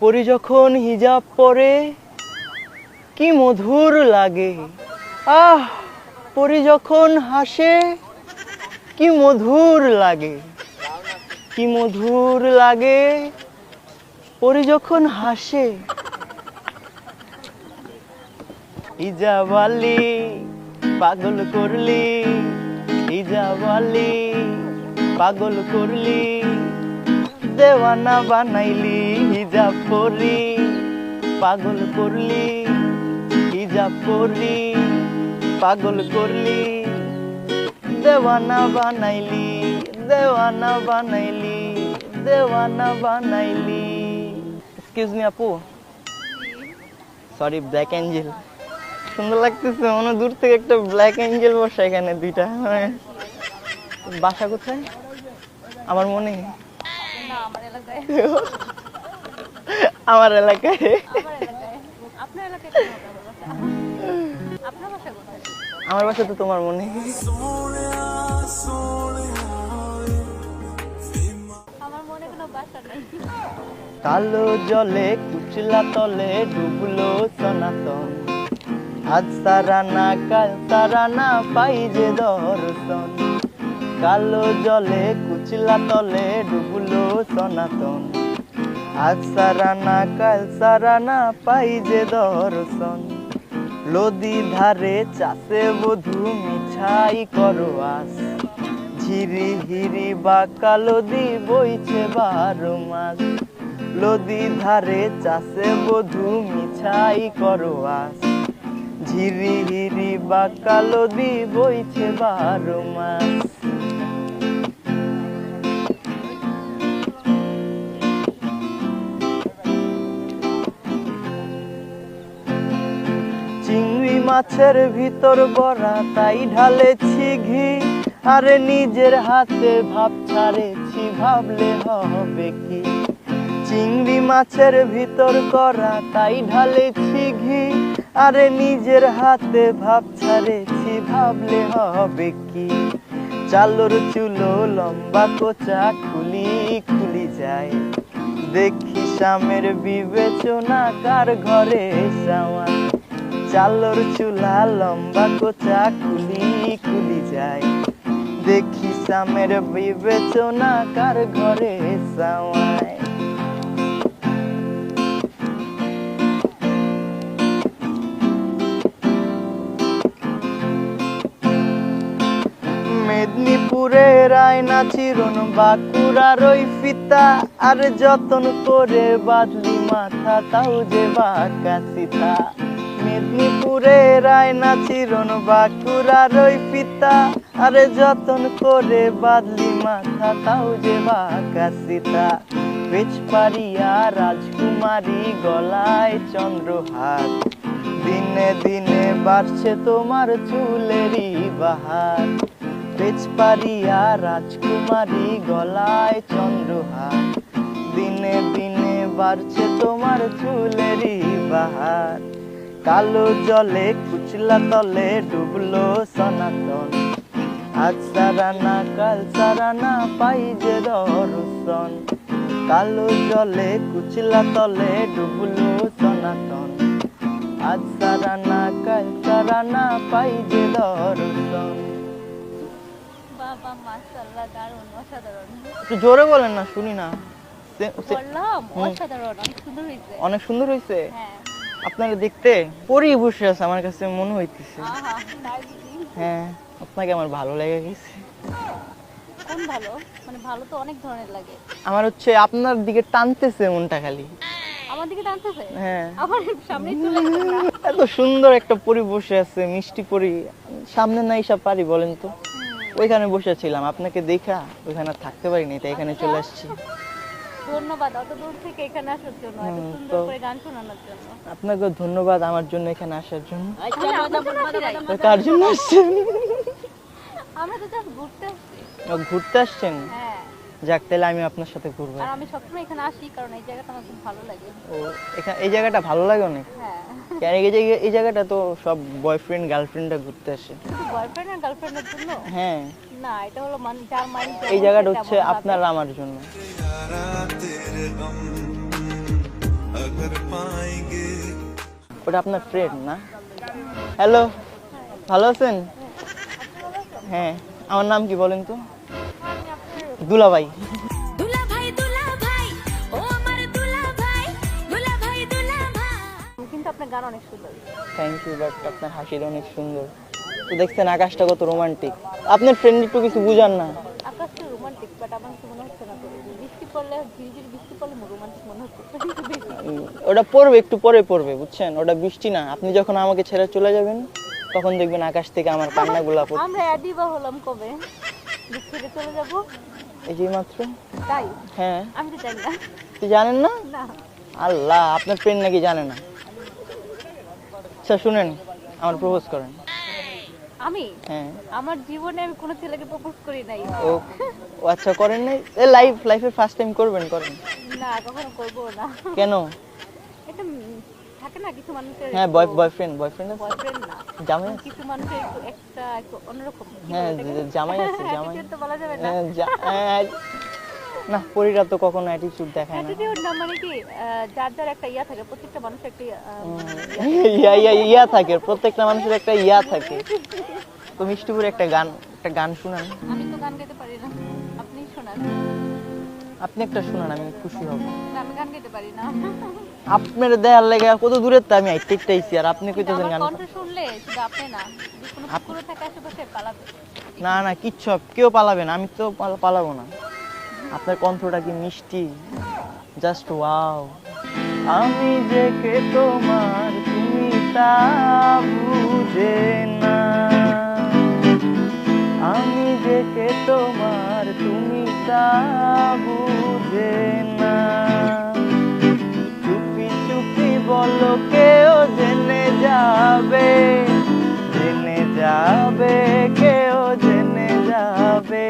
পরি যখন হিজাব পরে কি মধুর লাগে, আহ পরি যখন হাসে কি মধুর লাগে, কি মধুর লাগে পরি যখন হাসে। হিজাব আলী পাগল করলি, হিজাব আলী পাগল করলি, দেওয়ানা বানাইলি হিজাব পরি, পাগল করলি হিজাব পরি, পাগল করলি, দেওয়ানা বানাইলি, দেওয়ানা বানাইলি, দেওয়ানা বানাইলি। এক্সকিউজ মি আপু, সরি ব্ল্যাক অ্যাঞ্জেল। সুন্দর লাগতেছে, মনে দূর থেকে একটা ব্ল্যাক অ্যাঞ্জেল বসে এখানে দুইটা। বাসা কোথায়? আমার মনে আমার এলাকায়। আমার বাসা তো তোমার মনে। কালো জলে কুচলা তলে ডুবলো সনাতন, আজ সারানা কাল সারানা পাই যে দর্শন। কালো জলে কুচলা তলে ডুবলো সনাতন, আজ সারানা কাল সারানা পাই যে দর্শন। লদি ধারে চাষে বধু মিঠাই করো আস, ঝিরি হিরি বাঁকা লদি বইছে 12 মাস। লদি ধারে চাষে বধু মিঠাই করো আস, ঝিরি হিরি বাঁকা লদি বইছে 12 মাস। চিংড়ি মাছের ভিতর বড়া তাই ঢালেছি ঘি, আরে নিজের হাতে ভাব ছাড়েছি ভাবলে হবে কি। চিংড়ি মাছের ভিতর করা তাই ঢালেছি ঘি, আরে নিজের হাতে ভাব ছাড়েছি ভাবলে হবে কি। চালোর চুলো লম্বা কোচা খুলি খুলি যায়, দেখি স্বামীর বিবেচনা কার ঘরে সাওয়া। চালোর চুলা লম্বা কোচা খুলি খুলি যায়, দেখি স্বামীর বিবেচনা কার ঘরে সাওয়ায়। মেদিনীপুরের আয়না চিরন বাঁকুড়ার ওই ফিতা, আর যতন করে বাঁধলি মাথা তাও যে বাঁকা সীতা। মেদিনীপুরের আয়না চিরন বাঁকুড়ার ওই ফিতা, আরে যতন করে বাঁধলি মাথা তাও যে বাঁকা সীতা। পেচপাড়িয়া রাজকুমারী গলায় চন্দ্রহার, দিনে দিনে বাড়ছে তোমার চুলেরই বাহার। পেচপাড়িয়া রাজকুমারী গলায় চন্দ্রহার, দিনে দিনে বাড়ছে তোমার চুলেরই বাহার। কালো জলে কুচলা তলে ডুবলো সনাতন, আজ সারানা কাল সারানা পাই যে দর্শন। কালো জলে কুচলা তলে ডুবলো সনাতন, আজ সারানা কাল সারানা পাই যে দর্শন। বাবা মাশাআল্লাহ, দারুণ, অসাধারণ। একটু জোরে বলেন না, শুনি না। বললাম অসাধারণ, অনেক সুন্দর হয়েছে। অনেক সুন্দর হয়েছে। হ্যাঁ, আপনাকে দেখতে পরি বসে আছে আমার কাছে মনে হইতেছে। আহা, তাই বুঝি? হ্যাঁ, আপনাকে আমার ভালো লেগে গেছে। কোন ভালো? মানে ভালো তো অনেক ধরনের লাগে। আমার হচ্ছে আপনার দিকে টানতেছে মনটা খালি। আমার দিকে টানতেছে? হ্যাঁ, আমার সামনে চলে আসছে না। এত সুন্দর একটা পরি বসে আছে, মিষ্টি পরি। সামনে না এসব পারি বলেন তো? ওইখানে বসেছিলাম, আপনাকে দেখা ওইখানে থাকতে পারিনি, তাই এখানে চলে আসছি। ধন্যবাদ অত দূর থেকে এখানে আসার জন্য, এত সুন্দর করে গান শোনানোর জন্য। আপনাকে ধন্যবাদ আমার জন্য এখানে আসার জন্য। তাহলে আপনার জন্য আসি নাই? তো কার জন্য আসছেন? আমরা তো জাস্ট ঘুরতে আসছি। ঘুরতে আসছেন? হ্যাঁ, যাক, তাহলে আমি আপনার সাথে ঘুরবো। আর আমি সবসময় এখানে আসি কারণ এই জায়গাটা আমার খুব ভালো লাগে। ও, এখানে এই জায়গাটা ভালো লাগে অনেক। হ্যাঁ, কেন এই জায়গাটা তো সব বয়ফ্রেন্ড গার্লফ্রেন্ডরা ঘুরতে আসে। শুধু বয়ফ্রেন্ড আর গার্লফ্রেন্ডের জন্য? হ্যাঁ, না, এটা হলো যার মাইন্ড। এই জায়গাটা হচ্ছে আপনার আমার জন্য। ওটা আপনার ফ্রেন্ড না? হ্যালো, ভালো আছেন? হ্যাঁ, আমার নাম কি বলেন তো? দুলাভাই। কিন্তু আপনার গান অনেক সুন্দর। থ্যাংক ইউ, বাট আপনার হাসিটা অনেক সুন্দর। তো দেখছেন আকাশটা কত রোমান্টিক। আপনার ফ্রেন্ড একটু কিছু বুঝান না। আকাশটা রোমান্টিক, বাট আমার কিছু মনে হচ্ছে না তো। বৃষ্টি পড়লে, ঝিরিঝিরি বৃষ্টি পড়লে রোমান্টিক মনে হচ্ছে। ওটা পড়বে, একটু পরে পড়বে, বুঝছেন? ওটা বৃষ্টি না। আপনি যখন আমাকে ছেড়ে চলে যাবেন তখন দেখবেন আকাশ থেকে আমার কান্নাগুলা পড়ছে। আমরা অ্যাডি বা হলাম কবে? ছেড়ে চলে যাব? এই যে মাত্র। তাই? হ্যাঁ। আমি তো জানি না। তুই জানেন না? না। আল্লাহ, আপনার ফ্রেন্ড নাকি জানে না। আচ্ছা শুনেন, আমার প্রপোজ করেন। আমি? হ্যাঁ। আমার জীবনে আমি কোনো ছেলেকে প্রপোজ করি নাই। ও আচ্ছা, করেন নাই? লাইফে ফার্স্ট টাইম করবেন? করেন না, কখনো করবো না। কেন? এটা থাকে না কিছু মানুষের। হ্যাঁ, বয়ফ্রেন্ড আছে? বয়ফ্রেন্ড না, জামাই আছে? কিছু মানুষের একটু অন্যরকম। হ্যাঁ, জামাই আছে, জামাই। Attitude তো বলা যাবে না। না, পরীরা তো কখনো অ্যাটিটিউড দেখায় না। Attitude না, মানে কি যার যার একটা ইয়া থাকে, প্রত্যেকটা মানুষের একটা ইয়া থাকে, প্রত্যেকটা মানুষের একটা ইয়া থাকে। তো মিষ্টিপুর একটা গান শুনান। আমি তো গান গাইতে পারি না, আপনি শোনান। আপনি একটা শুনান, আমি খুশি হব। না, আমি গান গাইতে পারি না। আপনার দেয়ার লেগে কত দূরের তো আমি আইতেইছি, আর আপনি কইতেছেন আমার গান। কণ্ঠ শুনলে শুধু আপনি না, যে কোনো কুকুরও থাকে আশেপাশে পালাবে। না কিচ্ছু কেউ পালাবে না, আমি তো পালাবো না। আপনার কণ্ঠটা কি মিষ্টি, জাস্ট ওয়াও। আমি দেখে তোমার, তুমি তা বুঝে না। আমি দেখে তোমার, তুমি তা বুঝে না। চুপি চুপি বলো, কেউ জেনে যাবে, জেনে যাবে, কেউ জেনে যাবে।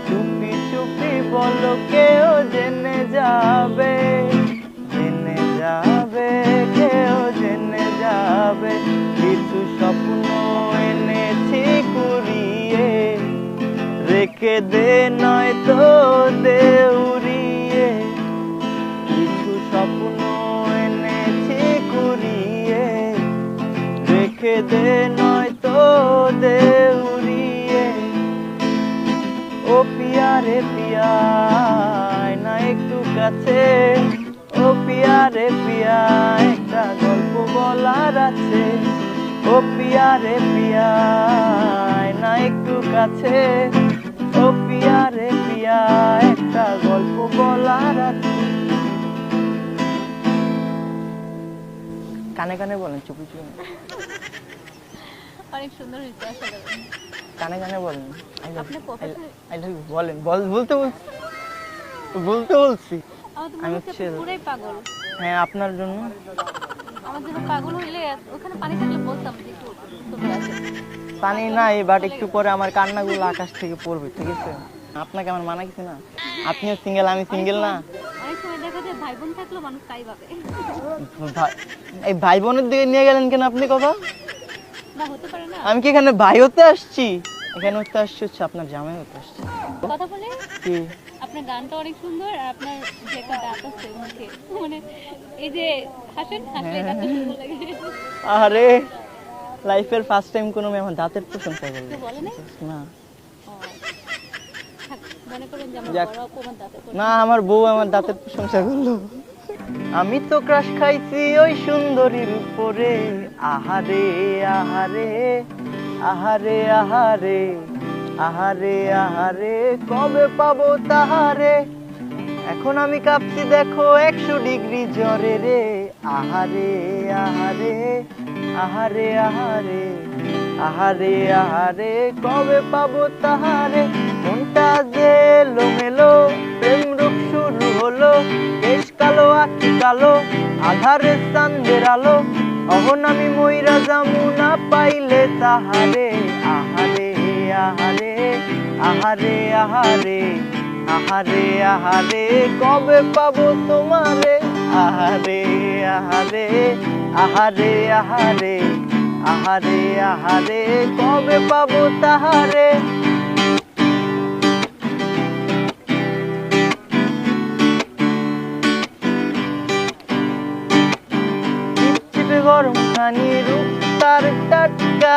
চুপি চুপি বলো, কেউ জেনে যাবে, জেনে যাবে, কেউ জেনে যাবে। কিছু স্বপ্ন এনেছি কুড়িয়ে, রেখে দে নয়তো দে উড়িয়ে। কিছু স্বপ্ন এনেছি কুড়িয়ে, রেখে দে নয়তো দে উড়িয়ে। ও পিয়া রে পিয়া, আয় না একটু কাছে। ও পিয়া রে পিয়া, একটা গল্প বলার আছে। ও পিয়া রে পিয়া, আয় না একটু কাছে। ও পিয়া রে পিয়া, একটা গল্প বলার আছে। কানে কানে বলেন, চুপি চুপি না। অনেক সুন্দর হয়েছে, আশা করি। কানে কানে বলেন। আপনি প্রফেসর। আই লাভ ইউ বলেন। বলতে বলছি। আমার তো মনে হচ্ছে আপনি পুরাই পাগল। হ্যাঁ, আপনার জন্য। আমার জন্য পাগল হইলে ওখানে পানি থাকলে বলতাম যে একটু তুমি আসো। পানি নাই, বাট একটু পরে আমার কান্নাগুলো আকাশ থেকে পড়বে, ঠিক আছে? আপনাকে আমার মানা কিছু না। আপনিও সিঙ্গেল, আমি সিঙ্গেল না। অনেক সময় দেখা যায় ভাই বোন থাকলেও মানুষ তাই ভাবে। এই ভাই বোনের দিকে নিয়ে গেলেন কেন আপনি কথা? না, হতে পারে না। আমি কি এখানে ভাই হতে আসছি? এখানে হতে আসছি হচ্ছে আপনার জামাই হতে আসছি। কথা বলে কি? আপনার গানটা অনেক সুন্দর, আর আপনার যে একটা দাঁত আছে মুখে, মানে এই যে হাসেন, হাসলে দাঁতটা সুন্দর লাগে। আরে, লাইফের ফার্স্ট টাইম কোনো মেয়ে আমার দাঁতের প্রশংসা করলো। কেউ বলে নাই? না ও, থাক, মনে করেন যে আমার যাক। বড় আপু আমার দাঁতের না, আমার বউ আমার দাঁতের প্রশংসা করলো। আমি তো ক্রাশ খাইছি ওই সুন্দরীর উপরে। আহারে আহারে, আহারে আহারে, আহারে আহারে, কবে পাবো তাহারে। এখন আমি কাঁপছি দেখো 100 ডিগ্রি জ্বরে রে। আহারে আহারে, আহারে আহারে, আহারে আহারে, কবে পাবো তাহারে। মনটা যে এলোমেলো, প্রেম রূপ শুরু হলো। কেশ কালো, আখি কালো, আধারে চাঁদের আলো। অহন আমি মইরা যামু না পাইলে তাহারে। আহারে আহারে, আহারে আহারে, আহারে আহারে, কবে পাবো তোমারে। আহারে আহারে, আহারে আহারে, আহারে আহারে, কবে পাবো তাহারে। খানি রূপ তার টাটকা,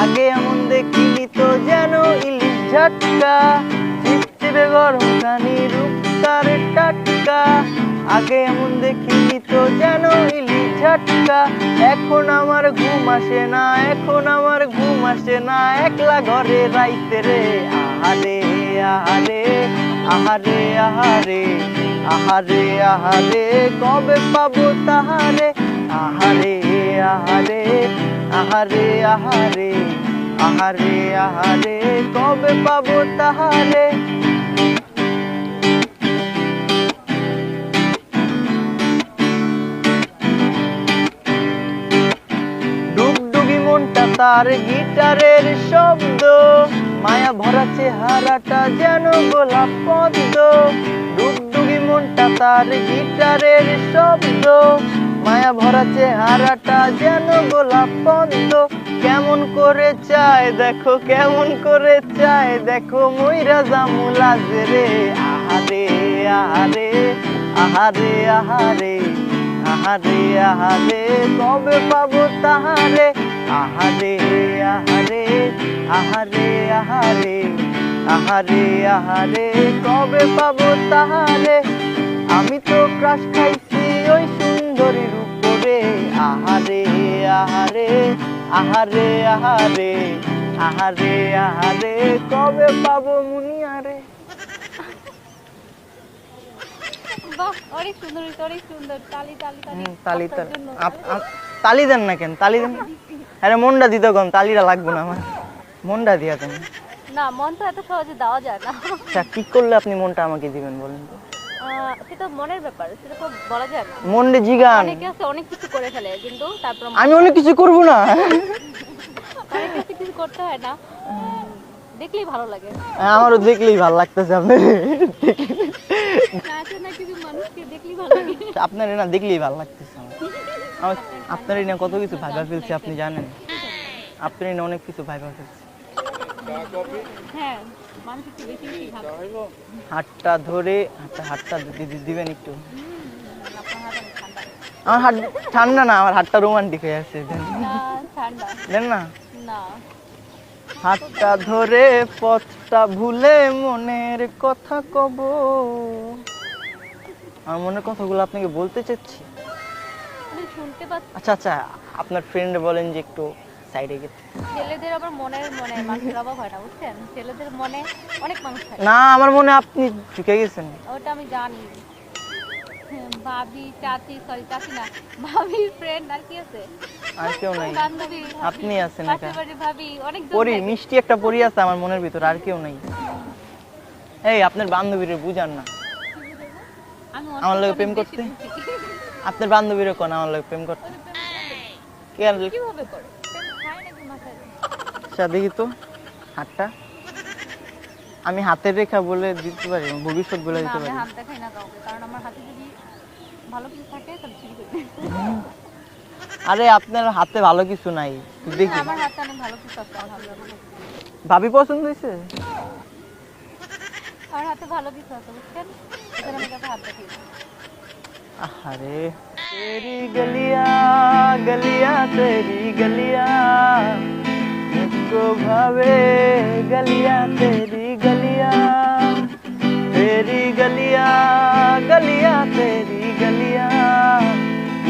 আগে এমন দেখিনি তো যেন ইলিশ ঝাটকা। চিপচিপে গরম খানি রূপ তার টাটকা, আগে এমন দেখিনি তো যেন ইলিশ ঝাটকা। এখন আমার ঘুম আসে না, এখন আমার ঘুম আসে না, একলা ঘরে রাইতে রে। আহারে আহারে আহারে আহারে আহারে আহারে কবে পাবো তাহারে। আহারে আহারে আহারে আহারে আহারে আহারে কবে পাবো তাহারে। ডুগডুগি মনটা তার গিটারের শব্দ, মায়া ভরা চেহারাটা যেন গোলাপ পদ্ম। ডুগডুগি মনটা তার গিটারের শব্দ, মায়া ভরা চেহারাটা যেন গোলাপ পদ্ম। কেমন করে চায় দেখো, কেমন করে চায় দেখো, মইরা জামুল আজ রে। আহারে আহারে আহারে আহারে আহারে আহারে কবে পাবো তাহারে। আহারে আহারে আহারে আহারে আহারে আহারে কবে পাবো তাহারে। আমি তো ক্রাশ খাইছি ওই সুন্দরীর উপরে। আহারে আহারে আহারে আহারে আহারে আহারে কবে পাবো মুনিয়ারে। বাহ, অনেক সুন্দর হয়েছে, অনেক সুন্দর। তালি তালি তালি তালি আপনার জন্য। তালি দেন না কেন? তালি দেন। আরে মনটা দিতে কম, তালিটা লাগবে না আমার, মনটা দিয়া দেন। না, মন তো এত সহজে দেওয়া যায় না। আচ্ছা কি করলে আপনি মনটা আমাকে দিবেন বলেন তো? সেটা মনের ব্যাপার, সেটা তো বলা যায় না। মনটা জিগান। অনেকে আছে অনেক কিছু করে ফেলে, কিন্তু তারপর আমি অনেক কিছু করব না। অনেক কিছু করতে হয় না, দেখলেই ভালো লাগে। আমারও দেখলেই ভালো লাগতেছে আপনার। না আছে না কিছু মানুষকে দেখলেই ভালো লাগে। আপনার না দেখলেই ভালো লাগতেছে আমার। আপনার না কত কিছু ভাইবা ফেলছে আপনি জানেন? আপনার না অনেক কিছু ভাইবা ফেলছে। হ্যাঁ, মানুষ একটু বেশি বেশি ভাবে। হাতটা ধরে হাতটা দিবেন একটু। আপনার হাত অনেক ঠান্ডা। আমার হাত ঠান্ডা না, আমার হাতটা রোমান্টিক হয়ে আছে। দেন না, ঠান্ডা দেন না। না। হাতটা ধরে পথটা ভুলে মনের কথা কব। আমার মনের কথাগুলো আপনাকে বলতে চাচ্ছি। আমি শুনতে পাচ্ছি। আচ্ছা আচ্ছা, আপনার ফ্রেন্ড বলেন যে একটু সাইডে গেতে। ছেলেদের আবার মনে মানুষের অভাব হয় না, বুঝছেন? ছেলেদের মনে অনেক মানুষ থাকে। না, আমার মনে আপনি ঢুকে গেছেন। ওটা আমি জানি। ভাবি, চাচি, সরি চাচি না, ভাবির ফ্রেন্ড আর কি আছে? আর কেউ নাই, বান্ধবী, আপনি আছেন একা। পাশের বাড়ির ভাবি, অনেক পরি, মিষ্টি একটা পরি আছে আমার মনের ভিতর, আর কেউ নাই। এই আপনার বান্ধবীরে বুঝান না আমার লগে প্রেম করতে। আপনার বান্ধবীরে কোন আমার লগে প্রেম করতে কেন? কিভাবে করে? প্রেম খায় নাকি মাথায়? আচ্ছা দেখি তো হাতটা। আমি হাতের রেখা বলে দিতে পারি, ভবিষ্যৎ বলে না, দিতে আমি পারি। হাত দেখাই না কাউকে, কারণ আমার হাতে যদি ভালো কিছু থাকে তাহলে চুরি করবে। আরে আপনার হাতে ভালো কিছু নাই, দেখি। আমার হাতে অনেক ভালো কিছু আছে, আলহামদুলিল্লাহ। ভাবি পছন্দ হয়েছে? আমার হাতে ভালো কিছু আছে, বুঝছেন? এখানে আমি কাউকে হাত দেখাই না। আরে তেরি গলিয়া গলিয়া তেরি গলিয়া মুঝको भावे गलिया तेरी गलिया तेरी गलिया गलिया तेरी गलिया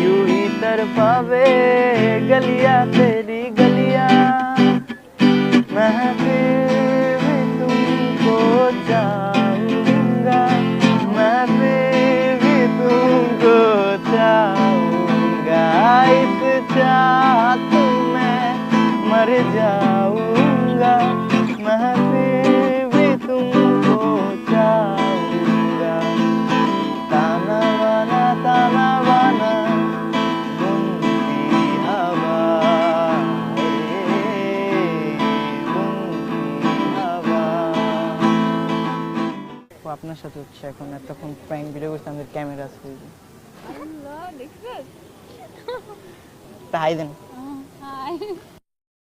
यूं ही तरफावे गलिया तेरी गलिया मैं फिर भी तुमको चाहूंगा मैं फिर भी तुमको चाहूंगा इस चाहत में मर जाऊंगा मैं फिर भी तुमको चाहूंगा ताना बाना बुनती हवा बुनती हवा। আপনার সাথে হচ্ছে এখন এতক্ষণ প্র্যাঙ্ক ভিডিও করতে আমাদের ক্যামেরা আছে। আল্লাহ, দেখছেন? হাই দেন। হাই।